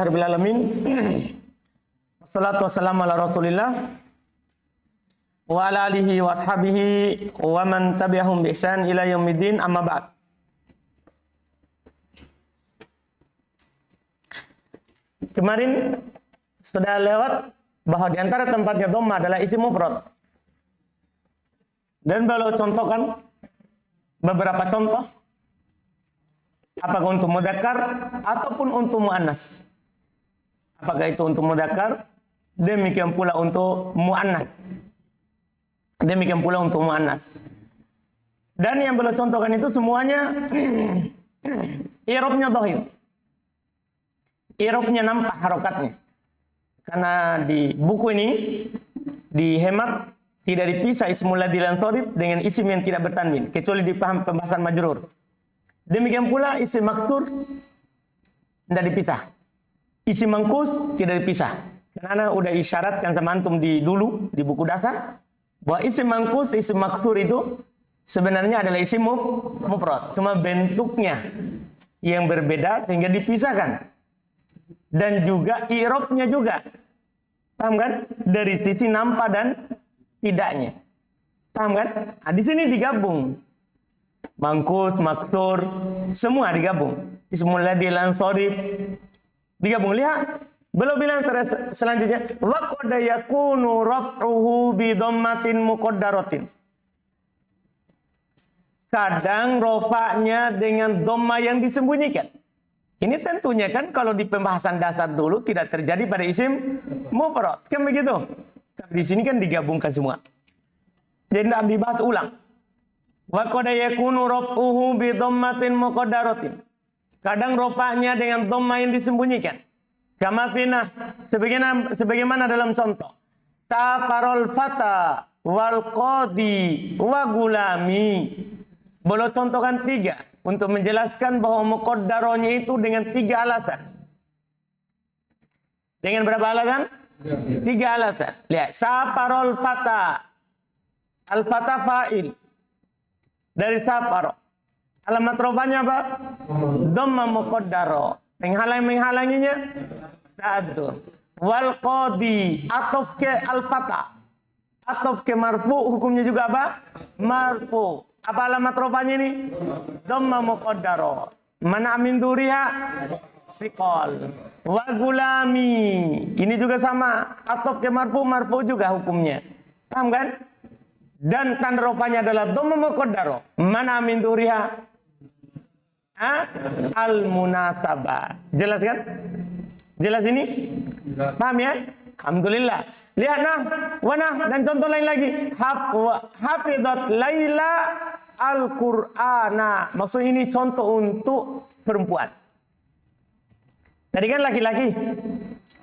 Rabbil alamin. Wassalatu wassalamu ala Rasulillah wa ala alihi wa ashabihi wa man tabi'ahum bi ihsan ila yaumiddin, amma ba'd. Kemarin sudah lewat bahwa di antara tempatnya dhamma adalah isim mufrad. Dan beliau contohkan beberapa contoh, apakah untuk mudzakkar ataupun untuk muannas. Apakah itu untuk mudzakkar, demikian pula untuk muannas. Demikian pula untuk muannas. Dan yang beliau contohkan itu semuanya i'rabnya dhahir. I'rabnya nampak harokatnya. Karena di buku ini dihemat tidak dipisah ismul ladzi lan sharif dengan isim yang tidak bertanwin kecuali di pembahasan majrur. Demikian pula isim maksur tidak dipisah. Isim mangkus tidak dipisah. Karena udah isyaratkan sama antum dulu di buku dasar bahwa isim mangkus, isim maksur itu sebenarnya adalah isim mufrad, cuma bentuknya yang berbeda sehingga dipisahkan. Dan juga i'rabnya juga. Paham kan? Dari sisi nampak dan tidaknya. Paham kan? Nah, di sini digabung. Mangkus, maksur, semua digabung. Ismul ladzi lan sharif digabung. Lihat, belum bilang selanjutnya wa qad yakunu raf'uhu bi dhammatin muqaddaratin. Kadang rofaknya dengan dhamma yang disembunyikan. Ini tentunya kan kalau di pembahasan dasar dulu tidak terjadi pada isim mufrad, kan begitu? Tapi di sini kan digabungkan semua. Jadi tidak dibahas ulang. Wa qad yakunu raf'uhu bi dhammatin muqaddaratin. Kadang rofaknya dengan dhamma yang disembunyikan. Kama finah, sebagaimana dalam contoh. Safarul fata wal qadi wa gulami. Boleh contohkan 3 untuk menjelaskan bahwa muqaddaronya itu dengan 3 alasan. Dengan berapa alasan? 3 alasan. Lihat, safarul fata. Al-fata fa'il. Dari safaro. Alamat rofanya apa? Dhamma muqaddaro. Menghalanginya ta'adzur. Wal qadi atof ke al-fata. Atof ke marfu, hukumnya juga apa? Marfu. Apa alamat rofanya ini? Dhamma muqaddaro. Mana min duriha? Siqal. Wa gulami. Ini juga sama. Atof ke marfu, marfu juga hukumnya. Paham kan? Dan tanda rofanya adalah dhamma muqaddaro. Mana min duriha? Al-munasabah. Jelas kan? Jelas ini? Paham ya? Alhamdulillah. Lihat nah, wanah dan contoh lain lagi. Hafizat Laila Al-Qur'ana. Maksud ini contoh untuk perempuan. Tadi kan laki-laki.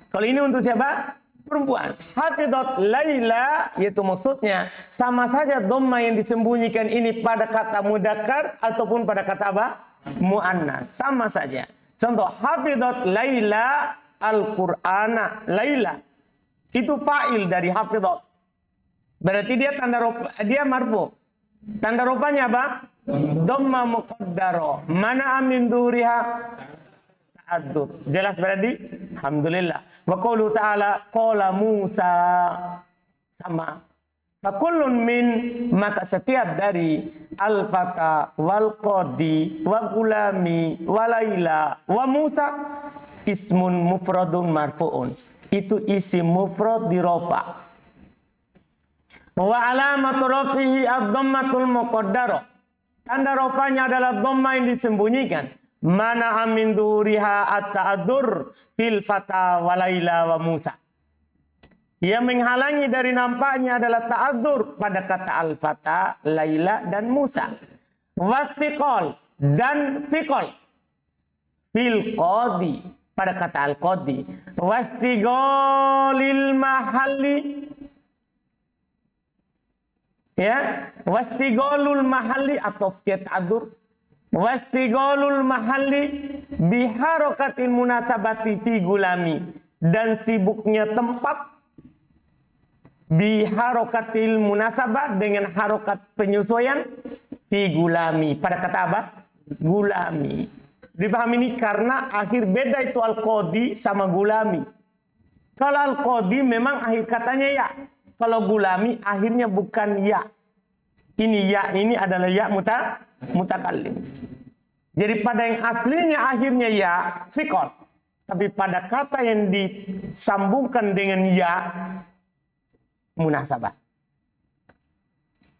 Kalau ini untuk siapa? Perempuan. Hafizat Laila, yaitu maksudnya sama saja dhamma yang disembunyikan ini pada kata mudzakkar ataupun pada kata apa? Muannas. Sama saja. Contoh, hafizat Laila Al-Qur'ana. Laila itu fa'il dari hafizat. Berarti dia dia marfu. Tanda rupanya apa? Dhamma muqaddaro. Mana min duriha ta'addud. Jelas berarti? Alhamdulillah. Wa qaulu ta'ala qala Musa. Sama. Fakullun min, maka setiap dari al-fata wal qadi wa gulami wa laila wa Musa ismun mufradun marfu'un. Itu isim mufrad di rofa. Wa alamatu rafihi ad-dhammatul muqaddaro. Tanda rofanya adalah dhamma yang disembunyikan. Mana min duriha at-ta'addur fil fata wa laila wa Musa. Yang menghalangi dari nampaknya adalah ta'adzur pada kata al-fata, Laila dan Musa. Wasiqol dan siqol fil qadi pada kata al-qadi. Wastigolil mahalli, ya, wastigolul mahalli atau ta'adzur. Wastigolul mahalli biharokatil munasabati fi gulami, dan sibuknya tempat biharokatil munasabah dengan harokat penyesuaian fi gulami pada kata apa? Gulami. Dipahami ini karena akhir beda itu al-qadi sama gulami. Kalau al-qadi memang akhir katanya ya. Kalau gulami akhirnya bukan ya. Ini ya ini adalah ya mutakallim. Jadi pada yang aslinya akhirnya ya fikot. Tapi pada kata yang disambungkan dengan ya munasabah.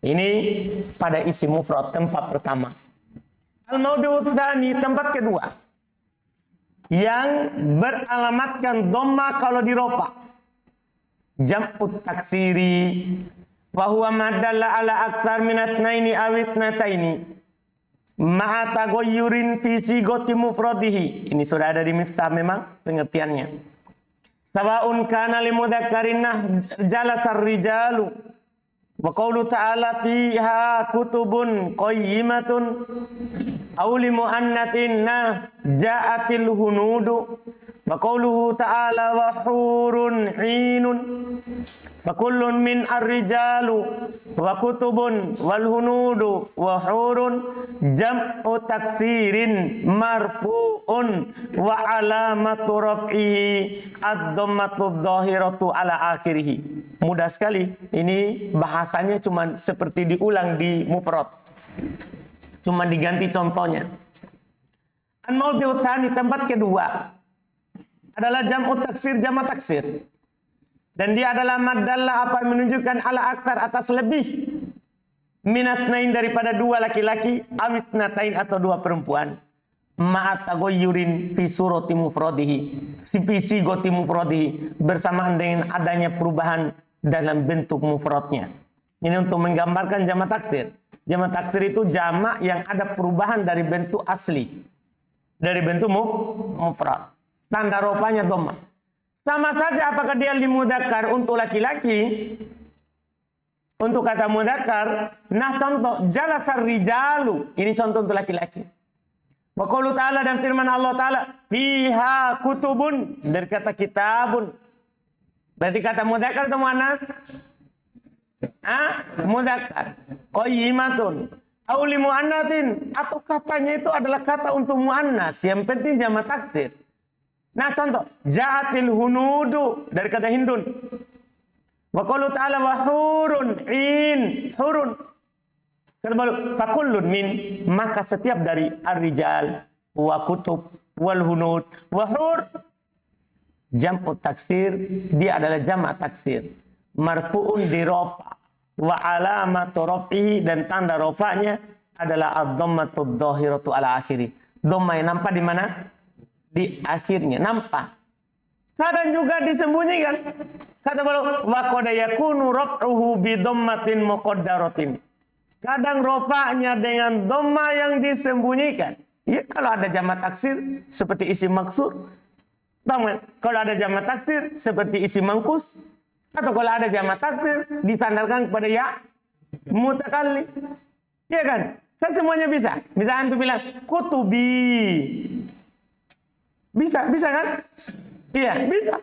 Ini pada isim mufrad tempat pertama. Al-mawdu' tsani tempat kedua. Yang beralamatkan dhamma kalau dirofa. Jam'ut taksiri wa huwa madalla ala aktsar min atnaini aw itnataini ma'a taghayyurin fi sigati mufradihi. Ini sudah ada di Miftah memang pengertiannya. Sawa'un kana li mudzakkarin jalasar rijalu wa qaulu ta'ala fiha kutubun qayyimatun aw li muannatin ja'atil hunudu wa qauluhu ta'ala wa hurun 'ainun fa kullun min ar-rijalu wa kutubun wal hunudu wa hurun jam'u taksirin marfu'un wa alamatu raf'ihi ad-dhammatu dhahiratu ala akhirih. Mudah sekali. Ini bahasanya cuma seperti diulang di mufrad. Cuma diganti contohnya. An-mawdi'u tsani tempat kedua adalah jam'ut taksir, jamak taksir. Dan dia adalah madalla apa yang menunjukkan ala aktsar atas lebih minatnain daripada dua laki-laki amitnatain atau dua perempuan ma'at taghayyurin fi surati mufradihi fi sigati mufradihi bersamaan dengan adanya perubahan dalam bentuk mufradnya. Ini untuk menggambarkan jamak taksir. Jamak taksir itu jamak yang ada perubahan dari bentuk asli. Dari bentuk mufrad. Tanda rofanya dhamma. Sama saja apakah dia limudzakkar untuk laki-laki. Untuk kata mudzakkar. Nah contoh. Jalasar rijalu. Ini contoh untuk laki-laki. Wa qaulu ta'ala dan firman Allah Ta'ala. Fiha kutubun. Dari kata kitabun. Berarti kata mudzakkar atau muannas? Mudzakkar. Qayyimatun. Auli muannatin. Atau katanya itu adalah kata untuk muannas. Yang penting jamak taksir. Nah contoh, ja'atil hunudu dari kata hindun. Wa qalu ta'ala wa hurun in hurun. Kata baru fakullun min maka setiap dari ar-rijal wa kutub wal hunud wa hur jam'u taksir dia adalah jamak taksir marfu'un di rafa wa alamatu raf'ihi dan tanda rafa'nya adalah ad-dhammatu dhahiratu ala akhiri. Dhamma yang nampak di mana? Di akhirnya nampak. Kadang juga disembunyikan. Kata beliau wa qad yakunu raf'uhu bi dhammatin muqaddaratin. Kadang rofa'nya dengan dhamma yang disembunyikan. Ya, kalau ada jamak taksir seperti isim maksur. Kalau ada jamak taksir seperti isim mangkus. Atau kalau ada jamak taksir disandarkan kepada ya mutakallim. Iya kan? Kan semuanya bisa. Bisa antum bilang kutubi. Bisa kan? Iya, bisa.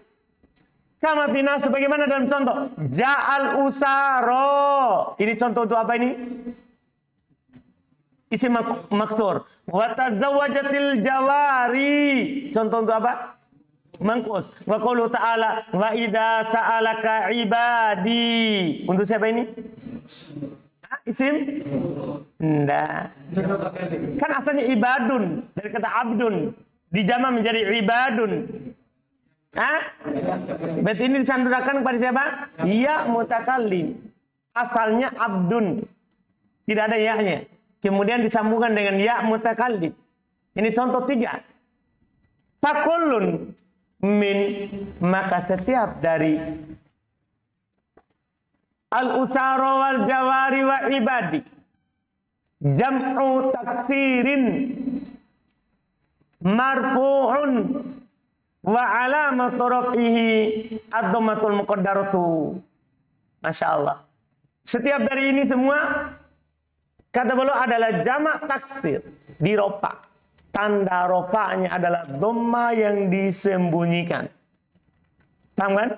Kama binasu bagaimana dalam contoh? Ja'al usaro. Ini contoh untuk apa ini? Isim maksur. Wa tazawwajatil jawari. Contoh untuk apa? Mangkus. Wa qaulu ta'ala wa idza sa'alaka ibadi. Untuk siapa ini? Isim? Enggak. Kan asalnya ibadun dari kata abdun. Dijama menjadi ibadun. Berarti ini disandurakan kepada siapa? Ya mutakallim. Asalnya abdun. Tidak ada ya-nya. Kemudian disambungkan dengan ya mutakallim. Ini contoh 3. Fakullun min maka setiap dari al-usara wal jawari wa ibadi jam'u taksirin marfu'un wa alamatu raf'ihi ad-dhammatul muqaddaratu. Masya Allah. Setiap dari ini semua kata beliau adalah jamak taksir di rofa. Tanda rofanya adalah dhamma yang disembunyikan. Paham kan?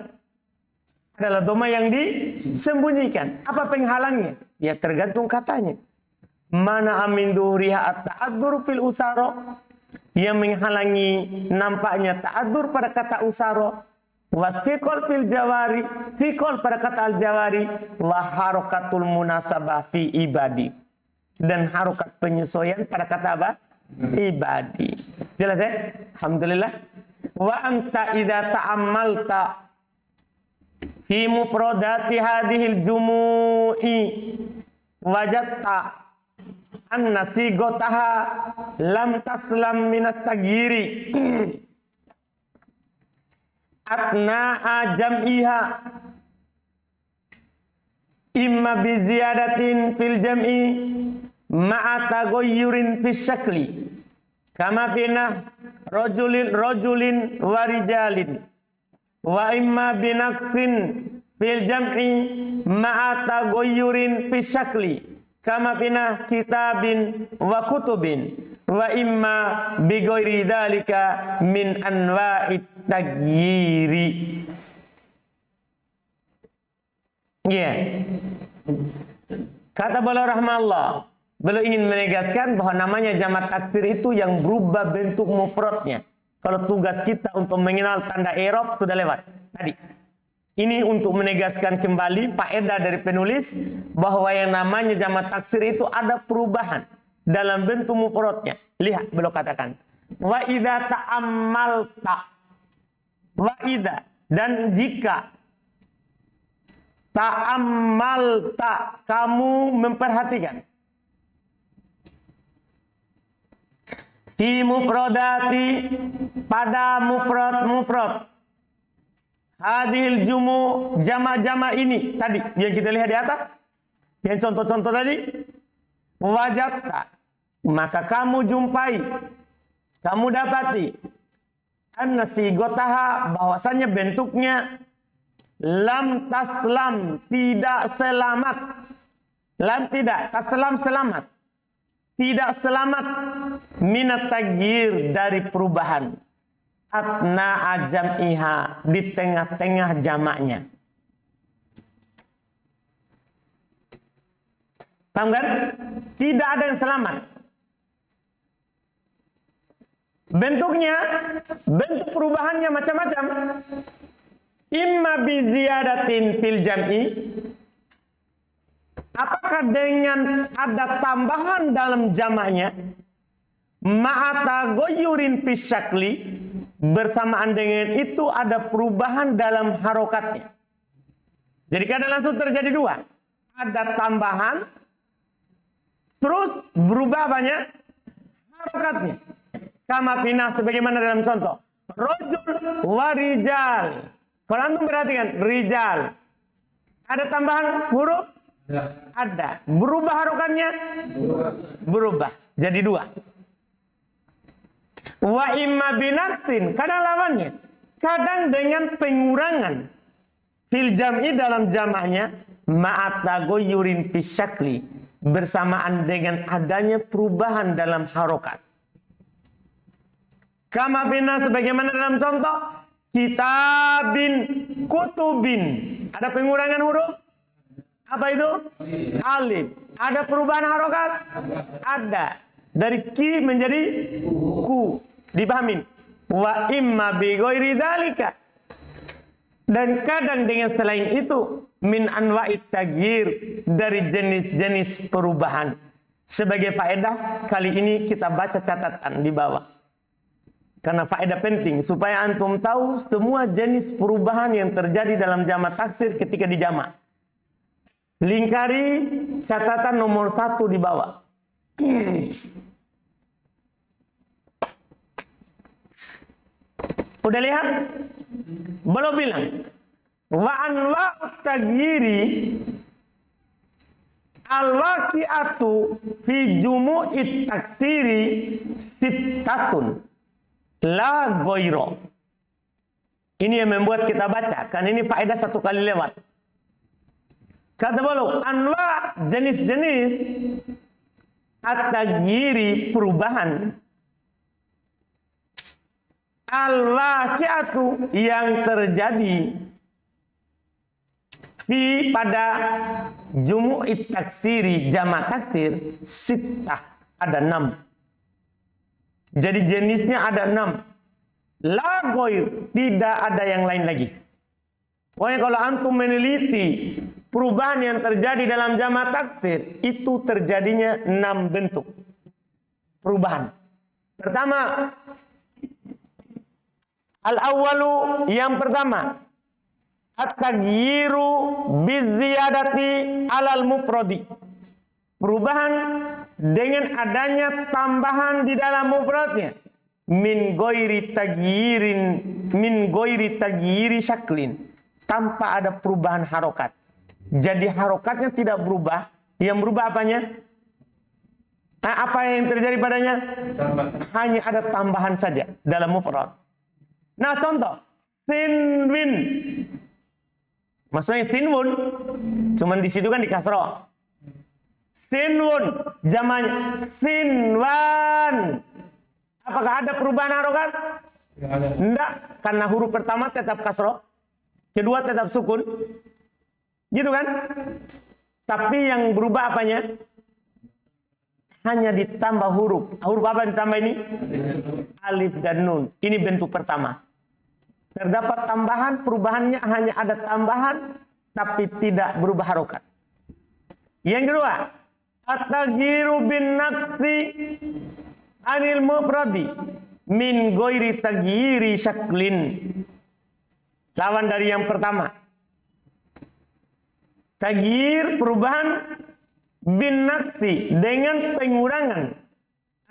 Adalah dhamma yang disembunyikan. Apa penghalangnya? Ya tergantung katanya. Mana amin duhriha at-ta'addur fil usara. yang menghalangi nampaknya ta'adur pada kata usara, wa thiqal fil jawari, thiqal pada kata al-jawari, wa harakatul munasabah fi ibadi, dan harokat penyesuaian pada kata apa? Ibadi. Jelas ya? Alhamdulillah. Wa anta idza ta'ammalta fi mufradati hadhil jumu'i wajadta anna sigotaha lam taslam minat tagiri atna'a jam'iha imma bi ziyadatin fil jam'i ma'a taghayyurin fis syakli kama bina rajulin wa rijalin wa imma bi naqsin fil jam'i ma'a taghayyurin fis syakli kama bina kitabin wa kutubin wa imma bi ghairi dzalika min anwa'it taghyiri. Kata beliau rahmatullah, beliau ingin menegaskan bahwa namanya jamak taksir itu yang berubah bentuk mufradnya. Kalau tugas kita untuk mengenal tanda i'rab sudah lewat tadi. Ini untuk menegaskan kembali faedah dari penulis bahwa yang namanya jamak taksir itu ada perubahan dalam bentuk mufradnya. Lihat beliau katakan, wa idza ta'ammalta, wa idza, dan jika ta'ammalta, kamu memperhatikan, fi mufradati, pada mufrad hadhil jumu, jama-jama ini tadi yang kita lihat di atas, yang contoh-contoh tadi, wajadta, maka kamu jumpai, kamu dapati, anna sigotaha, bahwasannya bentuknya lam taslam, tidak selamat, lam tidak, taslam selamat, tidak selamat, minat taghyir, dari perubahan, atna ajam'iha, di tengah-tengah jamaknya. Paham kan? Tidak ada yang selamat. Bentuknya, bentuk perubahannya macam-macam. Imma bi ziyadatin fil jam'i, apakah dengan ada tambahan dalam jamaknya, ma'ata goyurin fis syakli, bersamaan dengan itu ada perubahan dalam harokatnya. Jadi kadang langsung terjadi dua, ada tambahan terus berubah banyak harokatnya. Kama pinah, sebagaimana dalam contoh rojul warijal. Kalau antum perhatikan, rijal, ada tambahan huruf? Ada. Berubah harokatnya? Berubah. Jadi dua. Wa imma binaksin, kadang lawannya. Kadang dengan pengurangan. Fil jam'i, dalam jamaknya, ma'atagoyurin fis syakli, bersamaan dengan adanya perubahan dalam harokat. Kama bina, sebagaimana dalam contoh kitabin, kutubin, ada pengurangan huruf? Apa itu? Alif. Ada perubahan harokat? Ada. Dari ki menjadi ku. Dipahamin? Wa imma bi ghairi dzalika. Dan kadang dengan selain itu, min anwa'it taghyir, dari jenis-jenis perubahan. Sebagai faedah, kali ini kita baca catatan di bawah. Karena faedah penting, supaya antum tahu semua jenis perubahan yang terjadi dalam jamak taksir ketika dijamak. Lingkari catatan nomor 1 di bawah. Udah lihat? Belum bilang. Wa anwa'ut taghyiri al-waqi'atu fi jumu'it taksiri sittatun la ghaira. Ini yang membuat kita baca, kan ini faedah 1 kali lewat. Kata beliau, anwa, jenis-jenis at-taghyiri, perubahan, al-waqi'atu, yang terjadi fi, pada jumu'it taksiri, jamak taksir, sittah, ada 6. Jadi jenisnya ada 6. La goir, tidak ada yang lain lagi. Pokoknya kalau antum meneliti perubahan yang terjadi dalam jamak taksir, itu terjadinya 6 bentuk perubahan. Pertama, al-awwalu, yang pertama, at-taghyiru biziyadati alal mufradi. Perubahan dengan adanya tambahan di dalam mufradnya. Min ghairi taghyiri syaklin. Tanpa ada perubahan harokat. Jadi harokatnya tidak berubah. Yang berubah apanya? Nah, apa yang terjadi padanya? Hanya ada tambahan saja dalam mufrad. Nah, contoh. Sinwin. Maksudnya sinwun. Cuman di situ kan di kasroh. Sinwun. Jamannya sinwan. Apakah ada perubahan harokat? Tidak. Karena huruf pertama tetap kasroh. Kedua tetap sukun. Gitu kan? Tapi yang berubah apanya? Hanya ditambah huruf. Huruf apa yang ditambah ini? Alif dan nun. Ini bentuk pertama. Terdapat tambahan, perubahannya hanya ada tambahan, tapi tidak berubah harokat. Yang kedua, at-taghyiru bin naqsi anil mufradi min ghairi taghyiri syaklin. Lawan dari yang pertama. Taghyir, perubahan, bin naqsi, dengan pengurangan,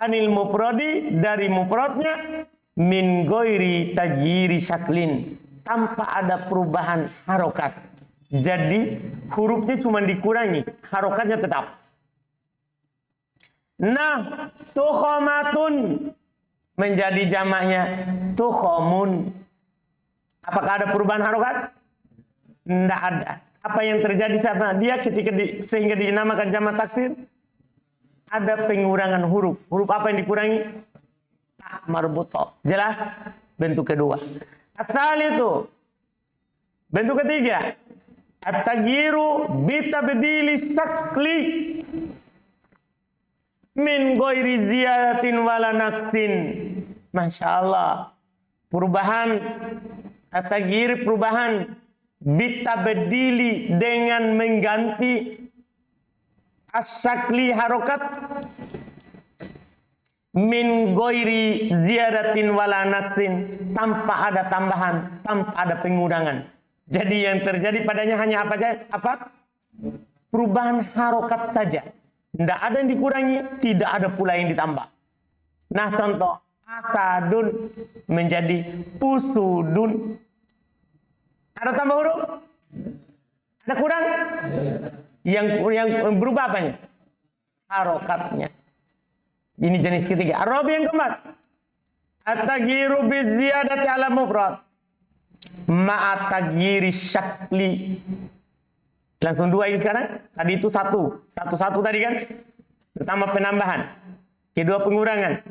anil mufradi, dari mufradnya, min ghairi taghyiri syaklin, tanpa ada perubahan harokat. Jadi hurufnya cuma dikurangi, harokatnya tetap. Nah, tukhomatun menjadi jamaknya tukhomun. Apakah ada perubahan harokat? Tidak ada. Apa yang terjadi sama dia ketika sehingga dinamakan jamak taksir? Ada pengurangan huruf. Huruf apa yang dikurangi? Tak marbutoh. Jelas? Bentuk kedua. Asal itu. Bentuk ketiga. At-taghyiru bitabdili syakli min ghairi ziyadatin wala naqsin. Masya Allah. Perubahan. At-taghyir, perubahan. Bitabdili, dengan mengganti asyakli harokat, min ghairi ziyadatin wala naqsin, tanpa ada tambahan, tanpa ada pengurangan. Jadi yang terjadi padanya hanya apa saja? Apa? Perubahan harokat saja. Tidak ada yang dikurangi, tidak ada pula yang ditambah. Nah, contoh, asadun menjadi usudun. Ada tambah huruf? Ada kurang? Yang berubah apanya? Harokatnya. Ini jenis ketiga. Arabi yang keempat. At-taghyiru biziyadati ala mufrad ma'a taghyiri syakli. Langsung dua ini sekarang. Tadi itu satu tadi kan. Pertama penambahan, kedua pengurangan,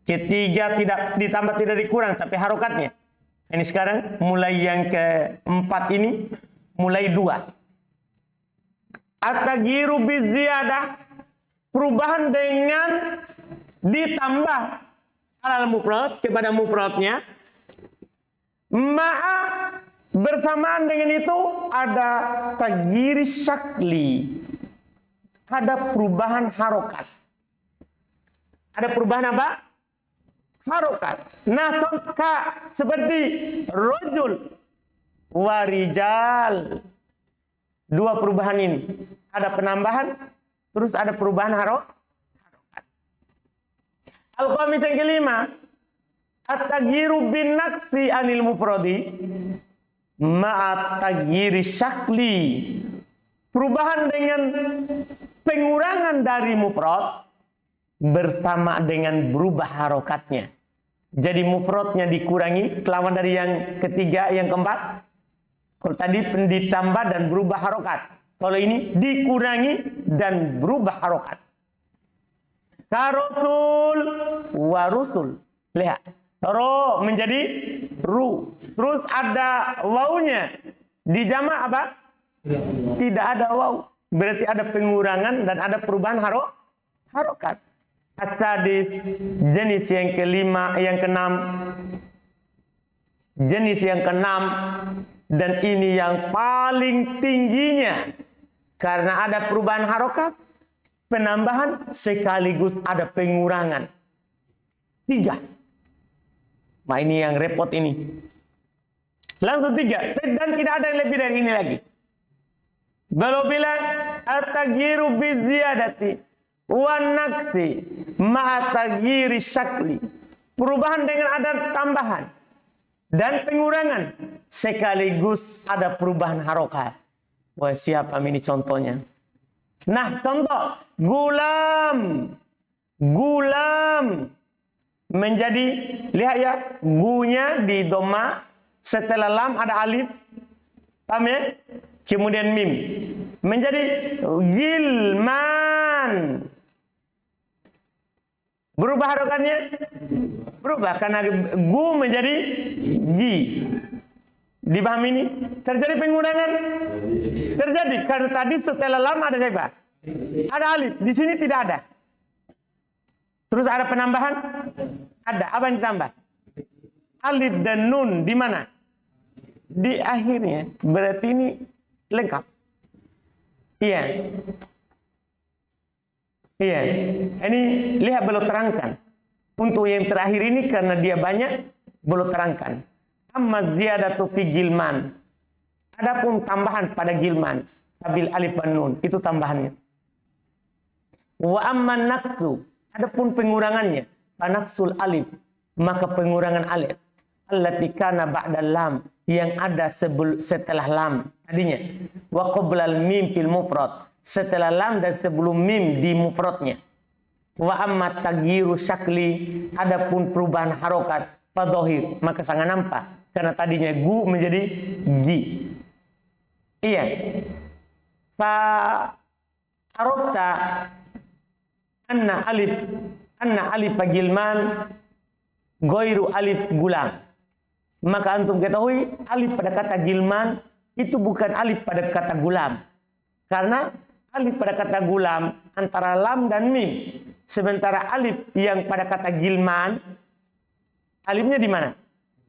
ketiga tidak ditambah, tidak dikurang, tapi harokatnya. Ini sekarang mulai yang keempat ini, mulai dua. At-taghyiru biziyadah, perubahan dengan ditambah alal mufrad, kepada mufradnya. Ma'a, bersamaan dengan itu ada taghyiri syakli, ada perubahan harokat. Ada perubahan apa? Harokat. Nah, contoh seperti rojul, warijal. Dua perubahan ini. Ada penambahan, terus ada perubahan harokat. Al-qamis yang kelima. At-taghyiru bin naqsi anil mufradi ma'at taghyiri syakli. Perubahan dengan pengurangan dari mufrad bersama dengan berubah harokatnya. Jadi mufradnya dikurangi, kelawan dari yang ketiga, yang keempat. Kalau tadi ditambah dan berubah harokat. Kalau ini dikurangi dan berubah harokat. Karosul warusul. Lihat. Ro menjadi ru. Terus ada wawunya. Di jamak apa? Tidak ada waw. Berarti ada pengurangan dan ada perubahan harokat. As-sadis, jenis yang kelima, yang keenam. Jenis yang keenam, dan ini yang paling tingginya, karena ada perubahan harokat, penambahan, sekaligus ada pengurangan. 3. Nah ini yang repot ini. Langsung 3, dan tidak ada yang lebih dari ini lagi. Beliau bilang, at-taghyiru biziyadati wan naqsi ma'a taghyiri syakli. Perubahan dengan ada tambahan dan pengurangan, sekaligus ada perubahan harokat. Wah, siapa ini contohnya? Nah, contoh gulam. Gulam menjadi, lihat ya, gunya di doma, setelah lam ada alif, paham ya? Kemudian mim menjadi gilman. Berubah harokatnya? Berubah karena gu menjadi gi. Dipahami ini? Terjadi pengurangan? Terjadi karena tadi setelah lam ada siapa? Ada alif. Di sini tidak ada. Terus ada penambahan? Ada. Apa yang ditambah? Alif dan nun di mana? Di akhirnya. Berarti ini lengkap. Iya. Iya. Ini lihat belum terangkan. Untuk yang terakhir ini karena dia banyak belum terangkan. Amma ziyadatu fi gilman. Adapun tambahan pada gilman, tabil alif dan nun, itu tambahannya. Wa amma naqsu, adapun pengurangannya, panaksul alif, maka pengurangan alif allati kana ba'da lam, yang ada setelah lam tadinya. Wa qoblal mim fil mufrad, setelah lam dan sebelum mim di mufradnya. Wa amma taghyiru syakli, adapun perubahan harokat, fadhahir, maka sangat nampak karena tadinya gu menjadi gi. Iya. Fa arafta anna alif gilman ghairu alif gulam. Maka antum ketahui alif pada kata gilman itu bukan alif pada kata gulam. Karena alif pada kata gulam antara lam dan mim. Sementara alif yang pada kata gilman, alifnya di mana?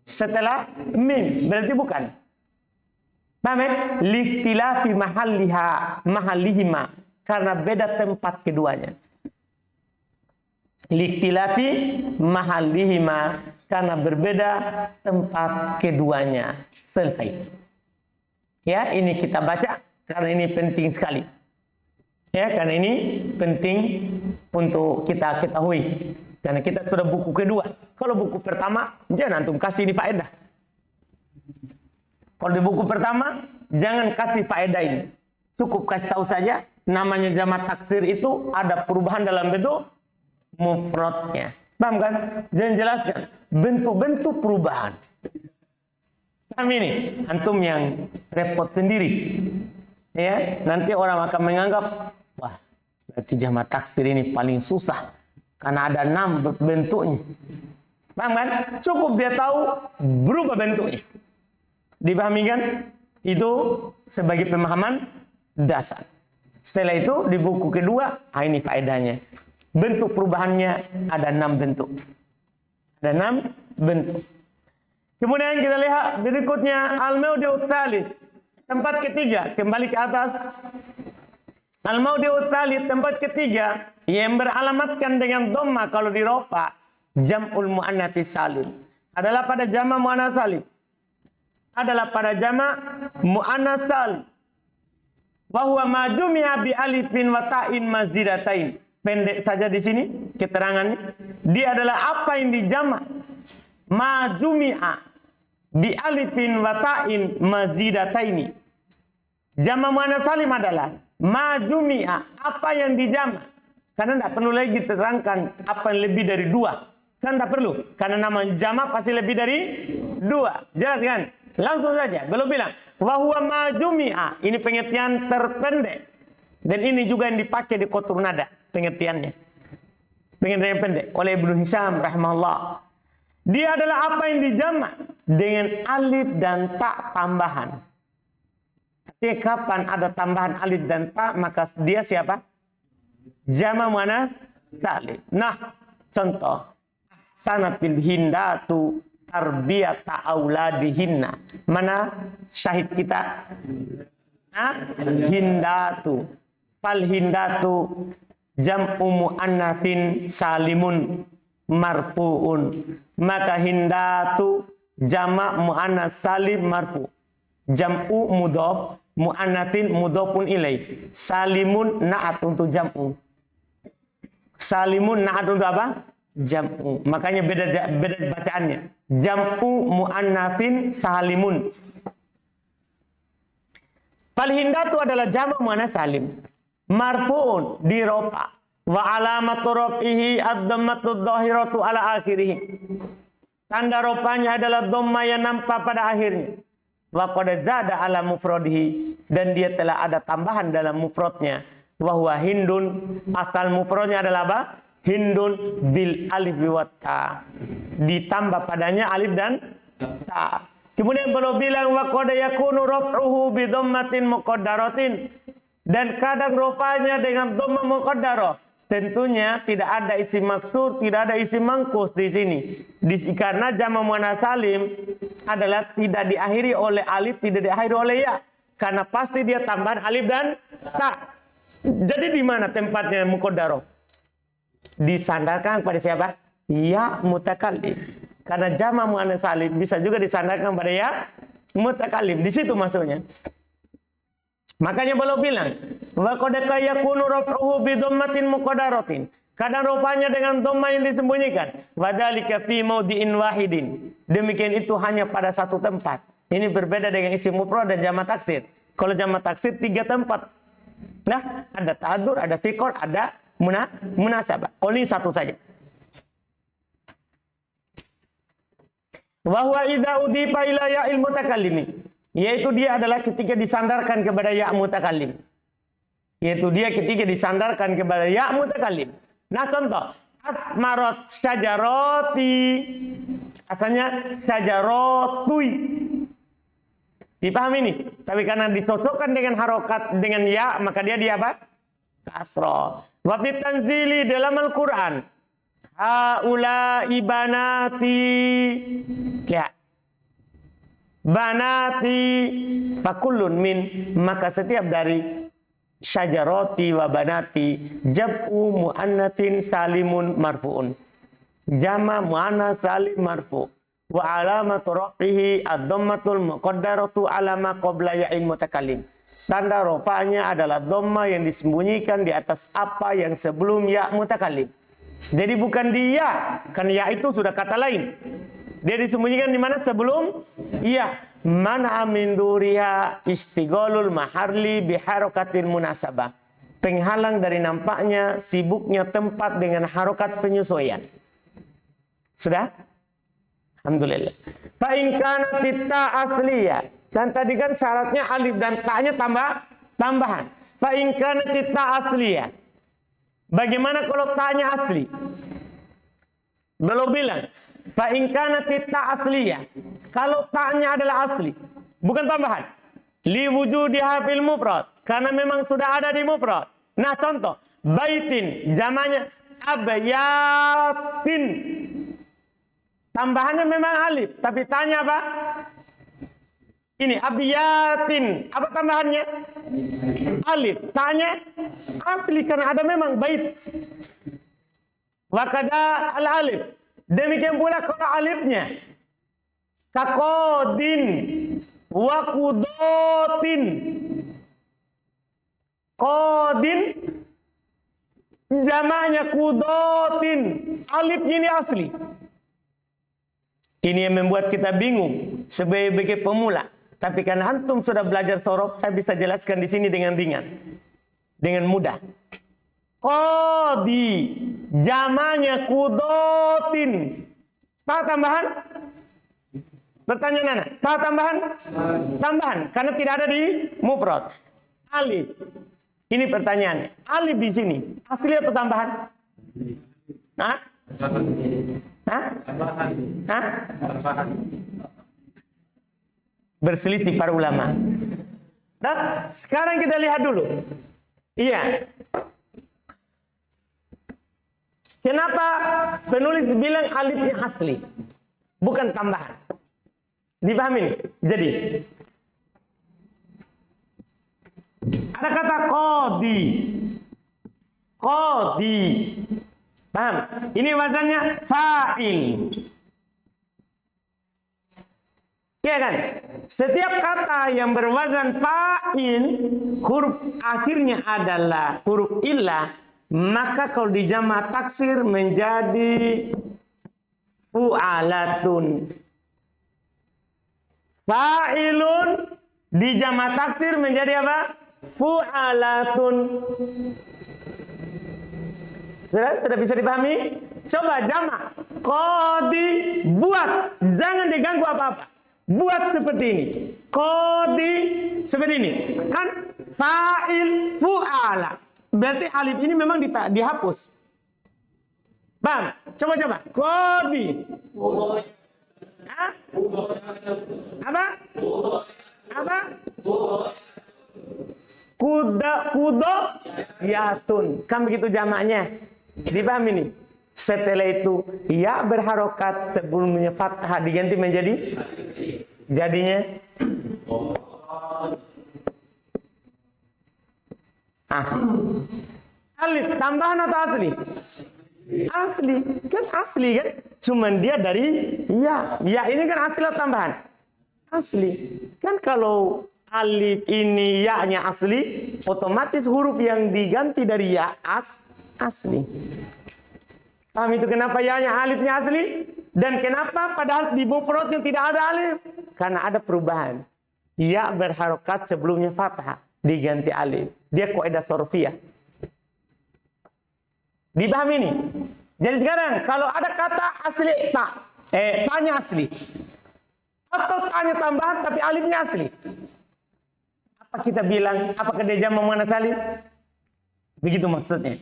Setelah mim, berarti bukan. Paham ya? Likhtilafi mahallihima, karena beda tempat keduanya. Likhtilafi mahallihima, karena berbeda tempat keduanya. Selesai. Ya, ini kita baca karena ini penting sekali. Ya, karena ini penting untuk kita ketahui. Karena kita sudah buku kedua. Kalau buku pertama, jangan antum kasih ini faedah. Kalau di buku pertama, jangan kasih faedah ini. Cukup kasih tahu saja, namanya jamak taksir itu ada perubahan dalam bentuk mufradnya. Paham kan? Jangan jelaskan bentuk-bentuk perubahan. Paham ini? Antum yang repot sendiri. Ya, nanti orang akan menganggap, wah, berarti jamak taksir ini paling susah karena ada 6 bentuknya. Paham kan? Cukup dia tahu berubah bentuknya. Dipahami kan? Itu sebagai pemahaman dasar. Setelah itu di buku kedua, ini faedahnya. Bentuk perubahannya ada 6 bentuk. Ada 6 bentuk. Kemudian kita lihat berikutnya al-mawdi'ut tsalits. Tempat ketiga, kembali ke atas. Al-mawdi'ut tsalits, tempat ketiga yang beralamatkan dengan dhamma kalau di rafa, jam'ul muannats salim. Adalah pada jama' muannats salim. Adalah pada jama' muannats salim. Wa huwa ma jumi'a bi alifin wa ta'in mazidatain. Pendek saja di sini keterangannya. Dia adalah apa yang dijama' ma jumi'a bi alifin wa ta'in mazidataini. Jama' muannats salim adalah ma jumi'a, apa yang dijama'. Karena tidak perlu lagi diterangkan apa yang lebih dari 2. Kan tidak perlu. Karena nama jama' pasti lebih dari 2. Jelas kan? Langsung saja. Belum bilang. Wahuwa majumi'a. Ini pengertian terpendek. Dan ini juga yang dipakai di Qatrun Nada. Pengertiannya. Pengertian yang pendek. Oleh Ibnu Hisham rahimahullah. Dia adalah apa yang dijama' dengan alif dan ta tambahan. Artinya kapan ada tambahan alif dan ta, maka dia siapa? Jama' muannats salim. Nah, contoh sanatil hindatu tarbiyata auladihinna. Mana syahid kita? Hindatu. Fal hindatu jam'u muannatsin salimun marfu'un. Maka hindatu jama' muannas salim marfu. Jam'u mudhaf, muannatsin mudhafun ilai. Salimun na'at untuk jam'u. Salimun na'at untuk apa? Jam'u. Makanya beda bacaannya. Jam'u muannatsin salimun. Fal hindatu adalah jama' muannas salim. Marfu'un dirofa. Wa alamatu raf'ihi ad-dhammatu dhahiratu ala akhirih. Tanda rofanya adalah dhamma yang nampak pada akhirnya. Wa qad zada ala mufradihi, dan dia telah ada tambahan dalam mufradnya. Wa huwa hindun, asal mufradnya adalah apa? Hindun bil alif wa ta. Ditambah padanya alif dan ta. Kemudian beliau bilang wa qad yakunu raf'uhu bi dhammatin muqaddaratin, dan kadang rofanya dengan dhamma muqaddarah. Tentunya tidak ada isim maksur, tidak ada isim mangkus di sini. Karena jama' muannas salim adalah tidak diakhiri oleh alif, tidak diakhiri oleh ya. Karena pasti dia tambahan alif dan ta. Jadi di mana tempatnya muqaddarah? Disandarkan kepada siapa? Ya mutakallim. Karena jama' muannas salim bisa juga disandarkan pada ya mutakallim. Di situ masuknya. Makanya beliau bilang, wa qad yakunu raf'uhu bi dhammatin muqaddaratin. Kadang rupanya dengan dhamma yang disembunyikan. Wa dzalika fi mawdi'in wahidin. Demikian itu hanya pada satu tempat. Ini berbeda dengan isim mufrad dan jamak taksir. Kalau jamak taksir 3 tempat. Nah, ada ta'adzur, ada fiqh, ada munasabah. Oh, ini satu saja. Wa huwa idza udifa ila ya'il mutakallimi. Yaitu dia adalah ketika disandarkan kepada ya mutakallim. Yaitu dia ketika disandarkan kepada ya mutakallim. Nah, contoh asmarat syajarati, asalnya syajaratui. Dipahami ini? Tapi karena dicocokkan dengan harokat dengan ya, maka dia apa? Kasrah. Wa fit tanzili dalam Al-Qur'an. Haula ibanati. Ya. Banati fakullun min, maka setiap dari syajarati wa banati jab'u mu'annatin salimun marfu'un. Jama' mu'annas salim marfu'. Wa alamatu raf'ihi ad-dhammatul muqaddaratu ala ma qabla ya'il mutakallim. Tanda rafa'nya adalah dhamma yang disembunyikan di atas apa yang sebelum ya mutakallim. Jadi bukan dia, kan ya itu sudah kata lain. Dia disembunyikan di mana sebelum iya. Mana min duriha istighalul maharli biharokatin munasabah. Penghalang dari nampaknya sibuknya tempat dengan harokat penyesuaian. Sudah? Alhamdulillah. Fa in kana titta asliyah. Dan tadi kan syaratnya alif dan ta-nya tambahan. Fa in kana titta asliyah. Bagaimana kalau ta-nya asli? Belum bilang. Fa in kana titta asliyah. Kalau ta-nya adalah asli, bukan tambahan. Li wujudiha fil mufrad, karena memang sudah ada di mufrad. Nah, contoh, baitin jamaknya abyatin. Tambahannya memang alif, tapi ta-nya apa? Ini abyatin. Apa tambahannya? Alif. Ta-nya asli karena ada memang bait. Wa kada al-alif. Demikian pula kalau alifnya kakodin wa kudotin. Kodin jamaknya kudotin. Alifnya ini asli. Ini yang membuat kita bingung sebagai pemula. Tapi karena antum sudah belajar sorof, saya bisa jelaskan di sini dengan ringan, dengan mudah. Qadi jamaknya kudotin. Ta tambahan? Bertanya Nana, ta tambahan? Tambahan, karena tidak ada di mufrad. Alif. Ini pertanyaannya. Alif di sini asli atau tambahan? Hah? Hah? Hah? Berselisih para ulama. Nah, sekarang kita lihat dulu. Iya. Kenapa penulis bilang alifnya asli, bukan tambahan? Dipahami nih? Jadi ada kata qadi. Qadi. Paham? Ini wazannya fa'il. Iya kan? Setiap kata yang berwazan fa'il, huruf akhirnya adalah huruf illah, maka kalau dijamak taksir menjadi fu'alatun. Fa'ilun dijamak taksir menjadi apa? Fu'alatun. Sudah bisa dipahami? Coba jamak. Qadi, buat. Jangan diganggu apa-apa. Buat seperti ini. Qadi seperti ini. Kan fa'il fu'ala. Berarti alif ini memang dihapus. Paham? Coba. Qadi. Hah? Apa? Kudo yatun. Kan begitu jamaknya. Dipahami nih? Setelah itu ya berharokat sebelumnya fathah diganti menjadi jadinya alif tambahan atau asli? Asli kan cuman dia dari ya ini kan asli atau tambahan? Asli kan. Kalau alif ini ya-nya asli, otomatis huruf yang diganti dari ya asli. Paham itu kenapa ya-nya alifnya asli? Dan kenapa padahal di mufradnya tidak ada alif? Karena ada perubahan. Ya berharokat sebelumnya fathah diganti alif. Dia kaidah sorfiyah. Dipahami nih? Jadi sekarang kalau ada kata asli tanya asli. Atau tanya tambahan tapi alifnya asli. Apa kita bilang? Apakah dia jamak muannats salim? Begitu maksudnya.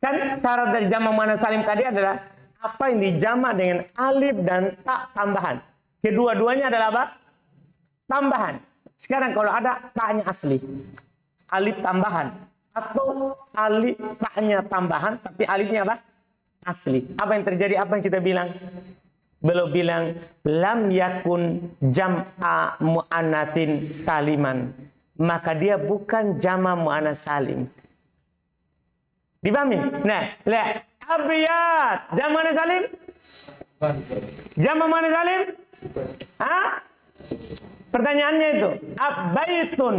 Kan syarat dari jamak muannats salim tadi adalah apa yang dijamak dengan alif dan ta tambahan. Kedua-duanya adalah apa? Tambahan. Sekarang kalau ada taknya asli, alif tambahan, atau alif taknya tambahan tapi alifnya apa? Asli. Apa yang terjadi? Apa yang kita bilang? Beliau bilang lam yakun jam'a muannatsin saliman. Maka dia bukan jamak muannats salim. Dipahami? Nah, lihat. Abiyat. Jamak muannats salim? Jamak muannats salim? Hah? Pertanyaannya itu. Abbaitun.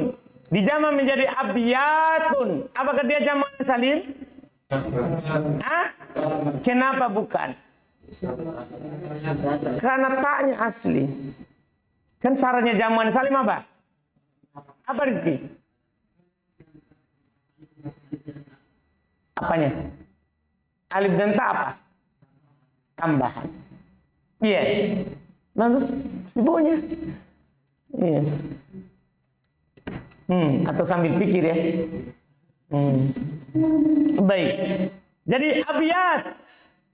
Dijamak menjadi abiyatun. Apakah dia jamak muannats salim? Hah? Kenapa bukan? Karena taknya asli. Kan syaratnya jamak muannats salim apa? Apa Rizki? Apanya? Alif dan ta apa? Tambahan. Iya. Lalu sibuknya. Iya. Atau sambil pikir ya. Baik. Jadi abiyat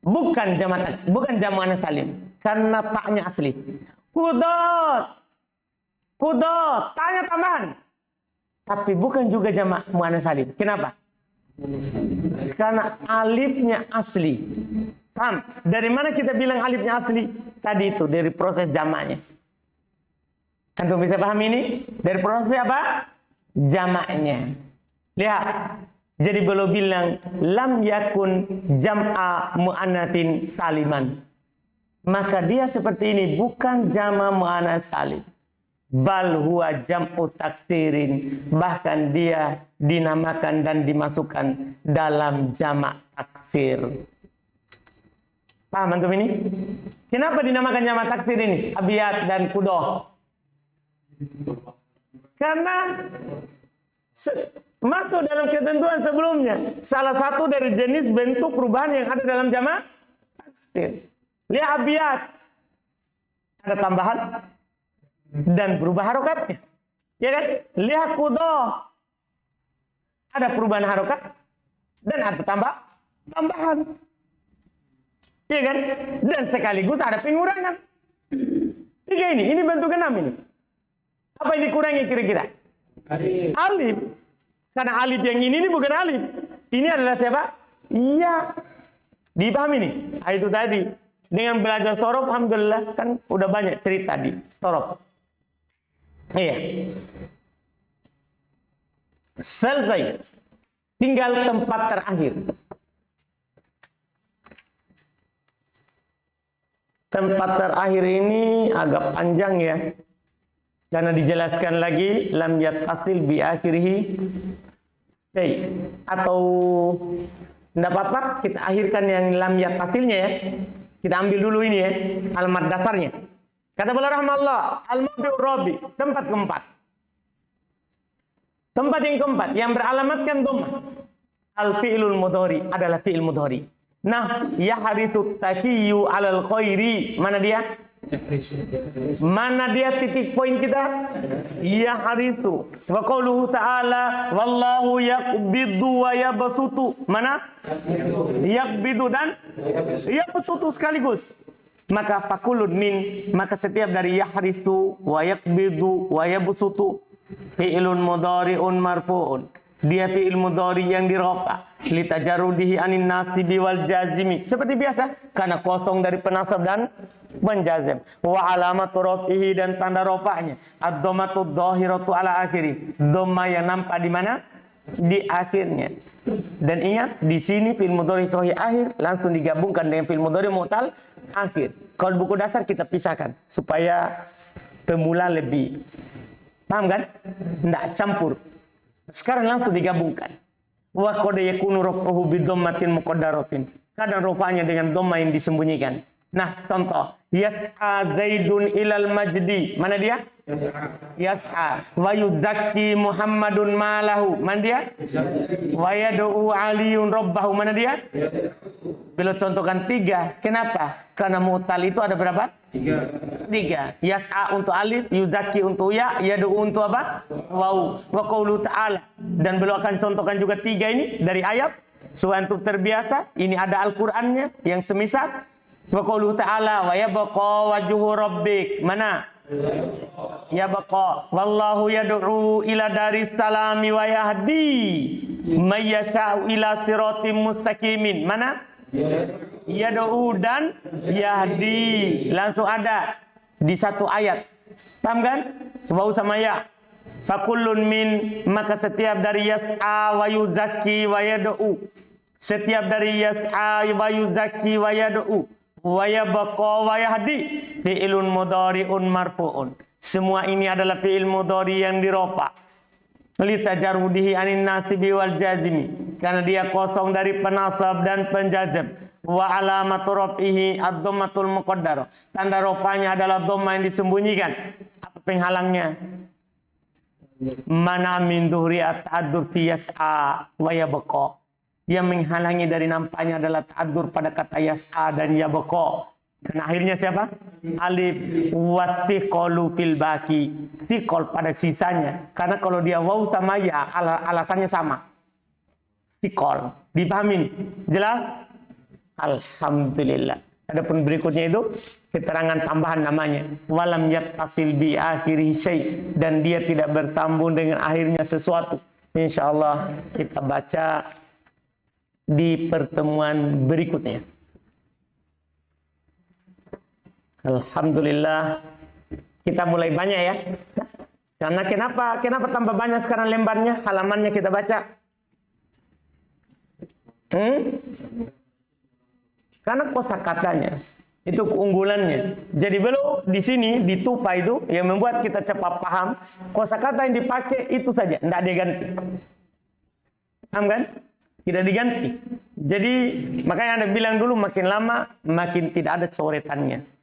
bukan jamak muannats salim karena taknya asli. Kudot, tanya tambahan. Tapi bukan juga jamak muannats salim. Kenapa? Karena alifnya asli. Paham? Dari mana kita bilang alifnya asli? Tadi itu dari proses jamaknya. Antum bisa paham ini? Dari proses apa? Jamaknya. Lihat. Jadi beliau bilang lam yakun jam'a muannatsin saliman. Maka dia seperti ini bukan jamak muannats salim. Bal huwa jam'u taksirin. Bahkan dia dinamakan dan dimasukkan dalam jamak taksir. Paham antum ini? Kenapa dinamakan jamak taksir ini? Abiyat dan kudoh. Karena masuk dalam ketentuan sebelumnya. Salah satu dari jenis bentuk perubahan yang ada dalam jamak taksir. Lihat abiyat. Ada tambahan dan berubah harokatnya. Ya kan? Lihat kudoh. Ada perubahan harokat dan ada tambahan. Ya kan? Dan sekaligus ada pengurangan. Tiga ini bentuk enam ini. Apa yang dikurangi kira-kira? Alif. Karena alif yang ini bukan alif. Ini adalah siapa? Iya. Dipahami nih? Itu tadi. Dengan belajar sorof, alhamdulillah kan udah banyak cerita di sorof. Iya. Selesai. Tinggal tempat terakhir. Tempat terakhir ini agak panjang ya. Karena dijelaskan lagi lam yattasil bi akhirih atau enggak apa-apa kita akhirkan yang lam yattasilnya ya. Kita ambil dulu ini ya, alamat dasarnya. Kata beliau rahmatullah, al-mawdi'ur rabi, tempat keempat. Tempat yang keempat yang beralamatkan dhammah. Al-fi'lul mudhari adalah fi'il mudhari. Nah, yahrisu taqiyyu 'alal khairi. Mana dia? Mana dia titik poin kita? Yahrisu. Wa qauluhu ta'ala wallahu yaqbidu wa yabsutu. Mana? Yaqbidu dan yabsutu sekaligus. Maka fakulun min, maka setiap dari yahrisu wa yaqbidu wa yabsutu fi'ilun mudhari'un marfu'un. Dia fi'il mudhari yang dirofa litajarrudihi anin nasibi wal jazimi. Seperti biasa, karena kosong dari penasab dan penjazim. Wa alamatu rafihi, dan tanda rofanya ad-dhammatu dhahiratu ala akhiri. Dhamma yang nampak di mana? Di akhirnya. Dan ingat, di sini fi'il mudhari sahih akhir langsung digabungkan dengan fi'il mudhari mu'tal akhir. Kalau buku dasar kita pisahkan supaya pemula lebih paham kan? Tidak campur. Sekarang langsung digabungkan. Wa qad yakunu rafuhu bi dhammatin muqaddaratin. Kadang rofanya dengan dhamma yang disembunyikan. Nah, contoh, yas'a Zaidun ilal majdi. Mana dia? Yas'a. Wa yuzakki Muhammadun malahu. Mana dia? Wa yad'u Aliyun rabbahu. Mana dia? Beliau contohkan 3. Kenapa? Karena mu'tal itu ada berapa? 3. Yas'a untuk alif, yuzaki untuk ya, yad'u untuk apa? Waw. Wa qaulu ta'ala. Dan beliau akan contohkan juga 3 ini dari ayat. Supaya untuk terbiasa, ini ada Al-Qur'annya yang semisal. Wa qaulu ta'ala wa yabqa wajhu rabbik. Mana? Yabqa. Wallahu yad'u ila daris salami wa yahdi may yasha'u ila siratim mustaqimin. Mana? Yad'u dan yahdi. Langsung ada di satu ayat. Paham kan? Wau sama ya. Fakullun min, maka setiap dari yas'a wa yuzakki wa yad'u. Setiap dari yas'a wa yuzakki wa yad'u wa yabqa wa yahdi fi'ilun mudhari'un marfu'un. Semua ini adalah fi'il mudhari yang dirofa litajarrudihi anin nasibi wal jazimi, karena dia kosong dari penasab dan penjazm. Wa alamatu rafihi ad-dhammatul muqaddarah. Tanda rofanya adalah dhamma yang disembunyikan. Apa penghalangnya? Mana min dhuhri at-ta'addur fi yas'a wa yabqa. Yang menghalangi dari nampaknya adalah ta'addur pada kata yas'a dan yabqa. Dan akhirnya siapa? Alif wathiqalu fil baqi. Thiqal pada sisanya. Karena kalau dia waw sama ya alasannya sama. Thiqal. Dipahamin? Jelas? Alhamdulillah. Adapun berikutnya itu keterangan tambahan namanya. Walam yattasil bi akhirih syai, dan dia tidak bersambung dengan akhirnya sesuatu. Insyaallah kita baca di pertemuan berikutnya. Alhamdulillah kita mulai banyak ya. Karena kenapa tambah banyak sekarang lembarnya, halamannya kita baca? Karena kosakatanya itu keunggulannya. Jadi belum di sini di tupa itu yang membuat kita cepat paham. Kosakata yang dipakai itu saja, tidak diganti. Paham kan? Tidak diganti. Jadi makanya Anda bilang dulu makin lama makin tidak ada coretannya.